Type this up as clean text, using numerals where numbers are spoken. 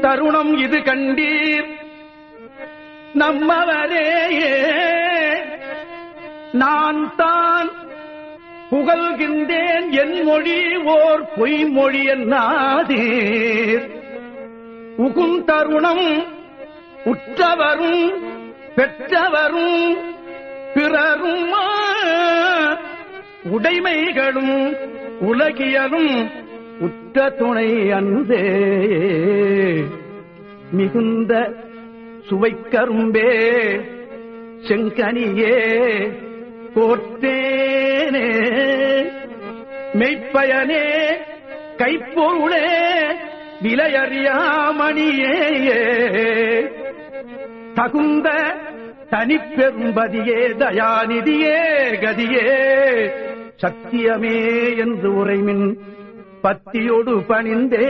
தருணம் இது கண்டீர் நம்மவரேயே நான் தான் புகழ்கின்றேன் என் மொழி ஓர் பொய்மொழி என்னாதீர் உகுந்தருணம் உற்றவரும் பெற்றவரும் பிறரும் உடைமைகளும் உலகியலும் உற்ற துணை அன்றே மிகுந்த சுவைக்கரும்பே செங்கனியே கோர்த்தேனே மெய்ப்பயனே கைப்பொருளே விலையறியாமணியே தகுந்த தனிப்பெரும்பதியே தயாநிதியே கதியே சத்தியமே என்று உரைமின் பத்தியோடு பணிந்தே